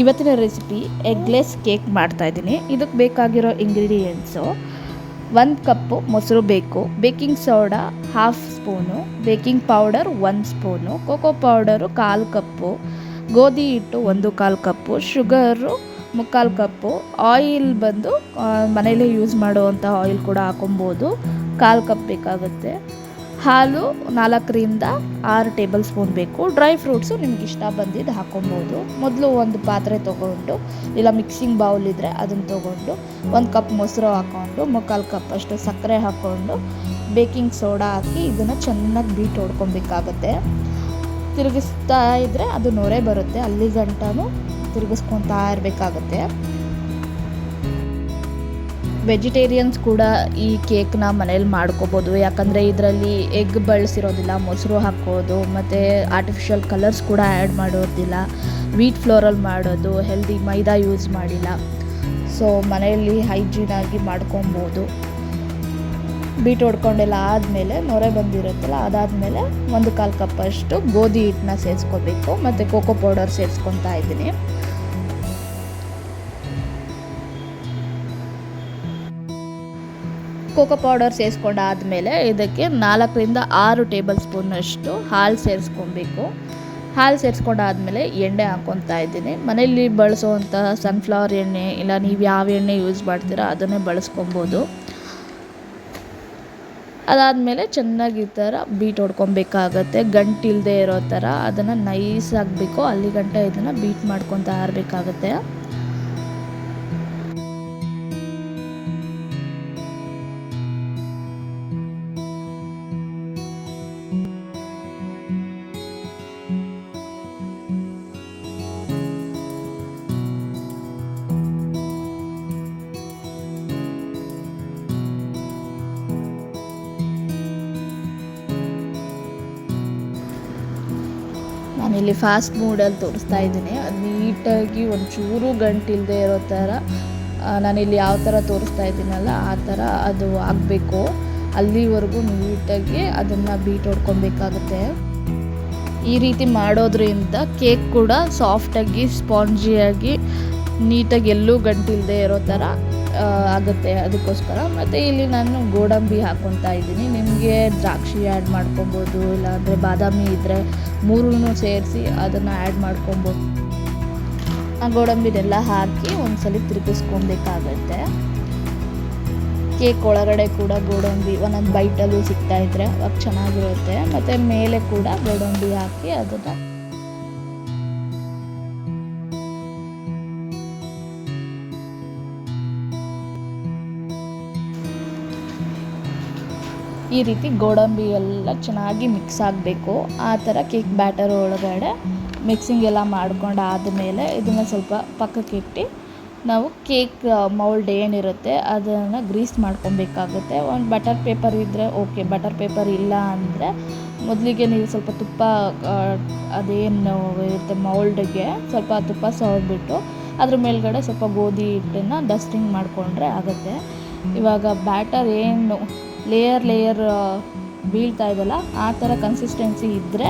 ಇವತ್ತಿನ recipe eggless cake ಮಾಡ್ತಾಯಿದ್ದೀನಿ. ಇದಕ್ಕೆ ಬೇಕಾಗಿರೋ ಇಂಗ್ರೀಡಿಯೆಂಟ್ಸು 1 ಕಪ್ಪು ಮೊಸರು ಬೇಕು, baking soda 1/2 spoon, baking powder 1 spoon, cocoa powder 1/4 ಕಪ್ಪು, ಗೋಧಿ ಹಿಟ್ಟು 1/4 ಕಪ್ಪು, ಶುಗರು 3/4 ಕಪ್ಪು, ಆಯಿಲ್ ಬಂದು ಮನೇಲೇ ಯೂಸ್ ಮಾಡುವಂಥ ಆಯಿಲ್ ಕೂಡ ಹಾಕೊಬೋದು, 1/4 ಕಪ್ ಬೇಕಾಗುತ್ತೆ. ಹಾಲು 4ರಿಂದ 6 ಟೇಬಲ್ ಸ್ಪೂನ್ ಬೇಕು. ಡ್ರೈ ಫ್ರೂಟ್ಸು ನಿಮ್ಗೆ ಇಷ್ಟ ಬಂದಿದ್ದು ಹಾಕೊಬೋದು. ಮೊದಲು ಒಂದು ಪಾತ್ರೆ ತೊಗೊಂಡು ಇಲ್ಲ ಮಿಕ್ಸಿಂಗ್ ಬೌಲ್ ಇದ್ದರೆ ಅದನ್ನು ತೊಗೊಂಡು 1 ಕಪ್ ಮೊಸರು ಹಾಕ್ಕೊಂಡು 3/4 ಕಪ್ ಅಷ್ಟು ಸಕ್ಕರೆ ಹಾಕ್ಕೊಂಡು ಬೇಕಿಂಗ್ ಸೋಡಾ ಹಾಕಿ ಇದನ್ನು ಚೆನ್ನಾಗಿ ಬೀಟ್ ಹೊಡ್ಕೊಬೇಕಾಗತ್ತೆ. ತಿರುಗಿಸ್ತಾ ಇದ್ದರೆ ಅದು ನೊರೆ ಬರುತ್ತೆ, ಅಲ್ಲಿ ಗಂಟನೂ ತಿರುಗಿಸ್ಕೊತಾ ಇರಬೇಕಾಗತ್ತೆ. ವೆಜಿಟೇರಿಯನ್ಸ್ ಕೂಡ ಈ ಕೇಕ್ನ ಮನೇಲಿ ಮಾಡ್ಕೋಬೋದು, ಯಾಕಂದರೆ ಇದರಲ್ಲಿ ಎಗ್ ಬಳಸಿರೋದಿಲ್ಲ, ಮೊಸರು ಹಾಕೋದು ಮತ್ತು ಆರ್ಟಿಫಿಷಿಯಲ್ ಕಲರ್ಸ್ ಕೂಡ ಆ್ಯಡ್ ಮಾಡೋದಿಲ್ಲ, ವೀಟ್ ಫ್ಲೋರಲ್ಲಿ ಮಾಡೋದು, ಹೆಲ್ದಿ ಮೈದಾ ಯೂಸ್ ಮಾಡಿಲ್ಲ. ಸೊ ಮನೆಯಲ್ಲಿ ಹೈಜೀನಾಗಿ ಮಾಡ್ಕೊಬೋದು. ಬೀಟ್ ಹೊಡ್ಕೊಂಡೆಲ್ಲ ಆದಮೇಲೆ ನೊರೆ ಬಂದಿರುತ್ತಲ್ಲ, ಅದಾದಮೇಲೆ 1/4 ಕಪ್ಪಷ್ಟು ಗೋಧಿ ಹಿಟ್ಟನ್ನ ಸೇರಿಸ್ಕೋಬೇಕು ಮತ್ತು ಕೋಕೋ ಪೌಡರ್ ಸೇರಿಸ್ಕೊತಾ ಇದ್ದೀನಿ. ಕೋಕೋ ಪೌಡರ್ ಸೇರಿಸ್ಕೊಂಡಾದಮೇಲೆ ಇದಕ್ಕೆ 4ರಿಂದ 6 ಟೇಬಲ್ ಸ್ಪೂನಷ್ಟು ಹಾಲು ಸೇರಿಸ್ಕೊಬೇಕು. ಹಾಲು ಸೇರಿಸ್ಕೊಂಡಾದಮೇಲೆ ಎಣ್ಣೆ ಹಾಕ್ಕೊತಾ ಇದ್ದೀನಿ. ಮನೆಯಲ್ಲಿ ಬಳಸುವಂಥ ಸನ್ಫ್ಲವರ್ ಎಣ್ಣೆ ಇಲ್ಲ ನೀವು ಯಾವ ಎಣ್ಣೆ ಯೂಸ್ ಮಾಡ್ತೀರಾ ಅದನ್ನೇ ಬಳಸ್ಕೊಬೋದು. ಅದಾದಮೇಲೆ ಚೆನ್ನಾಗಿ ಈ ಥರ ಬೀಟ್ ಹೊಡ್ಕೊಬೇಕಾಗತ್ತೆ, ಗಂಟಿಲ್ಲದೆ ಇರೋ ಥರ ಅದನ್ನು ನೈಸ್ ಆಗಬೇಕು, ಅಲ್ಲಿ ಗಂಟ ಇದನ್ನು ಬೀಟ್ ಮಾಡ್ಕೊತಾ ಇರಬೇಕಾಗತ್ತೆ. ನಾನಿಲ್ಲಿ ಫಾಸ್ಟ್ ಮೂಡಲ್ಲಿ ತೋರಿಸ್ತಾ ಇದ್ದೀನಿ. ಅದು ನೀಟಾಗಿ ಒಂಚೂರು ಗಂಟಿಲ್ಲದೆ ಇರೋ ಥರ ನಾನಿಲ್ಲಿ ಯಾವ ಥರ ತೋರಿಸ್ತಾ ಇದ್ದೀನಲ್ಲ ಆ ಥರ ಅದು ಆಗಬೇಕು. ಅಲ್ಲಿವರೆಗೂ ನೀಟಾಗಿ ಅದನ್ನು ಬೀಟ್ ಹೊಡ್ಕೊಬೇಕಾಗುತ್ತೆ. ಈ ರೀತಿ ಮಾಡೋದ್ರಿಂದ ಕೇಕ್ ಕೂಡ ಸಾಫ್ಟಾಗಿ ಸ್ಪಾಂಜಿಯಾಗಿ ನೀಟಾಗಿ ಎಲ್ಲೂ ಗಂಟಿಲ್ಲದೆ ಇರೋ ಥರ ಆಗುತ್ತೆ. ಅದಕ್ಕೋಸ್ಕರ ಮತ್ತು ಇಲ್ಲಿ ನಾನು ಗೋಡಂಬಿ ಹಾಕ್ಕೊತಾ ಇದ್ದೀನಿ. ನಿಮಗೆ ದ್ರಾಕ್ಷಿ ಆ್ಯಡ್ ಮಾಡ್ಕೊಬೋದು, ಇಲ್ಲಾಂದರೆ ಬಾದಾಮಿ ಇದ್ದರೆ 3 ಸೇರಿಸಿ ಅದನ್ನು ಆ್ಯಡ್ ಮಾಡ್ಕೊಬೋದು. ಆ ಗೋಡಂಬಿನೆಲ್ಲ ಹಾಕಿ ಒಂದ್ಸಲ ತಿರುಗಿಸ್ಕೊಬೇಕಾಗತ್ತೆ. ಕೇಕ್ ಒಳಗಡೆ ಕೂಡ ಗೋಡಂಬಿ ಒಂದೊಂದು ಬೈಟಲ್ಲೂ ಸಿಗ್ತಾಯಿದ್ರೆ ಅವಾಗ ಚೆನ್ನಾಗಿರುತ್ತೆ. ಮತ್ತು ಮೇಲೆ ಕೂಡ ಗೋಡಂಬಿ ಹಾಕಿ ಅದನ್ನು ಈ ರೀತಿ ಗೋಡಂಬಿ ಎಲ್ಲ ಚೆನ್ನಾಗಿ ಮಿಕ್ಸ್ ಆಗಬೇಕು. ಆ ಥರ ಕೇಕ್ ಬ್ಯಾಟರ್ ಒಳಗಡೆ ಮಿಕ್ಸಿಂಗ್ ಎಲ್ಲ ಮಾಡ್ಕೊಂಡು ಆದಮೇಲೆ ಇದನ್ನು ಸ್ವಲ್ಪ ಪಕ್ಕಕ್ಕೆ ಇಟ್ಟು ನಾವು ಕೇಕ್ ಮೌಲ್ಡ್ ಏನಿರುತ್ತೆ ಅದನ್ನು ಗ್ರೀಸ್ ಮಾಡ್ಕೊಬೇಕಾಗುತ್ತೆ. ಒಂದು ಬಟರ್ ಪೇಪರ್ ಇದ್ದರೆ ಓಕೆ, ಬಟರ್ ಪೇಪರ್ ಇಲ್ಲ ಅಂದರೆ ಮೊದಲಿಗೆ ನೀವು ಸ್ವಲ್ಪ ತುಪ್ಪ ಅದೇನು ಇರುತ್ತೆ ಮೌಲ್ಡ್ಗೆ ಸ್ವಲ್ಪ ತುಪ್ಪ ಸವರ್ಬಿಟ್ಟು ಅದ್ರ ಮೇಲ್ಗಡೆ ಸ್ವಲ್ಪ ಗೋಧಿ ಹಿಟ್ಟನ್ನು ಡಸ್ಟಿಂಗ್ ಮಾಡಿಕೊಂಡ್ರೆ ಆಗುತ್ತೆ. ಇವಾಗ ಬ್ಯಾಟರ್ ಏನು ಲೇಯರ್ ಬೀಳ್ತಾ ಇದೆಯಲ್ಲ ಆ ಥರ ಕನ್ಸಿಸ್ಟೆನ್ಸಿ ಇದ್ದರೆ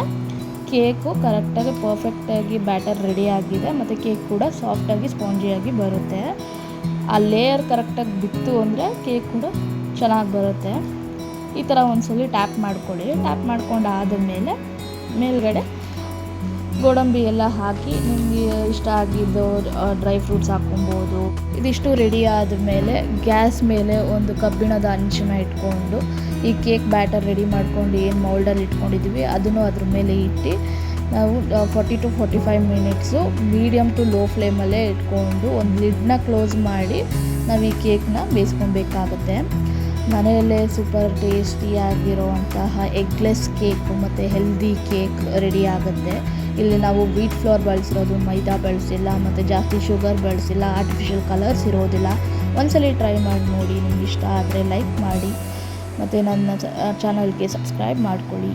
ಕೇಕು ಕರೆಕ್ಟಾಗಿ ಪರ್ಫೆಕ್ಟಾಗಿ ಬ್ಯಾಟರ್ ರೆಡಿ ಆಗಿದೆ ಮತ್ತು ಕೇಕ್ ಕೂಡ ಸಾಫ್ಟಾಗಿ ಸ್ಪಾಂಜಿಯಾಗಿ ಬರುತ್ತೆ. ಆ ಲೇಯರ್ ಕರೆಕ್ಟಾಗಿ ಬಿತ್ತು ಅಂದರೆ ಕೇಕ್ ಕೂಡ ಚೆನ್ನಾಗಿ ಬರುತ್ತೆ. ಈ ಥರ ಒಂದ್ಸಲ ಟ್ಯಾಪ್ ಮಾಡ್ಕೊಳ್ಳಿ. ಟ್ಯಾಪ್ ಮಾಡ್ಕೊಂಡು ಆದಮೇಲೆ ಮೇಲ್ಗಡೆ ಗೋಡಂಬಿ ಎಲ್ಲ ಹಾಕಿ ನಿಮಗೆ ಇಷ್ಟ ಆಗಿದ್ದು ಡ್ರೈ ಫ್ರೂಟ್ಸ್ ಹಾಕ್ಕೊಬೋದು. ಇದಿಷ್ಟು ರೆಡಿ ಆದಮೇಲೆ ಗ್ಯಾಸ್ ಮೇಲೆ ಒಂದು ಕಬ್ಬಿಣದ ಹಂಚನ್ನ ಇಟ್ಕೊಂಡು ಈ ಕೇಕ್ ಬ್ಯಾಟರ್ ರೆಡಿ ಮಾಡ್ಕೊಂಡು ಏನು ಮೌಲ್ಡಲ್ಲಿ ಇಟ್ಕೊಂಡಿದ್ದೀವಿ ಅದನ್ನು ಅದ್ರ ಮೇಲೆ ಇಟ್ಟು ನಾವು 40 to 45 minutes medium to low ಫ್ಲೇಮಲ್ಲೇ ಇಟ್ಕೊಂಡು ಒಂದು ಲಿಡ್ನ ಕ್ಲೋಸ್ ಮಾಡಿ ನಾವು ಈ ಕೇಕ್ನ ಬೇಯಿಸ್ಕೊಬೇಕಾಗುತ್ತೆ. ಮನೆಯಲ್ಲೇ ಸೂಪರ್ ಟೇಸ್ಟಿಯಾಗಿರುವಂತಹ ಎಗ್ಲೆಸ್ ಕೇಕ್ ಮತ್ತು ಹೆಲ್ದಿ ಕೇಕ್ ರೆಡಿ ಆಗುತ್ತೆ. ಇಲ್ಲಿ ನಾವು ವೀಟ್ ಫ್ಲೋರ್ ಬಳಸಿರೋದು, ಮೈದಾ ಬಳಸಿಲ್ಲ ಮತ್ತು ಜಾಸ್ತಿ ಶುಗರ್ ಬಳಸಿಲ್ಲ, ಆರ್ಟಿಫಿಷಿಯಲ್ ಕಲರ್ಸ್ ಇರೋದಿಲ್ಲ. ಒಂದ್ಸಲ ಟ್ರೈ ಮಾಡಿ ನೋಡಿ. ನಿಮ್ಗೆ ಇಷ್ಟ ಆದರೆ ಲೈಕ್ ಮಾಡಿ ಮತ್ತು ನನ್ನ ಚಾನಲ್ಗೆ ಸಬ್ಸ್ಕ್ರೈಬ್ ಮಾಡ್ಕೊಳ್ಳಿ.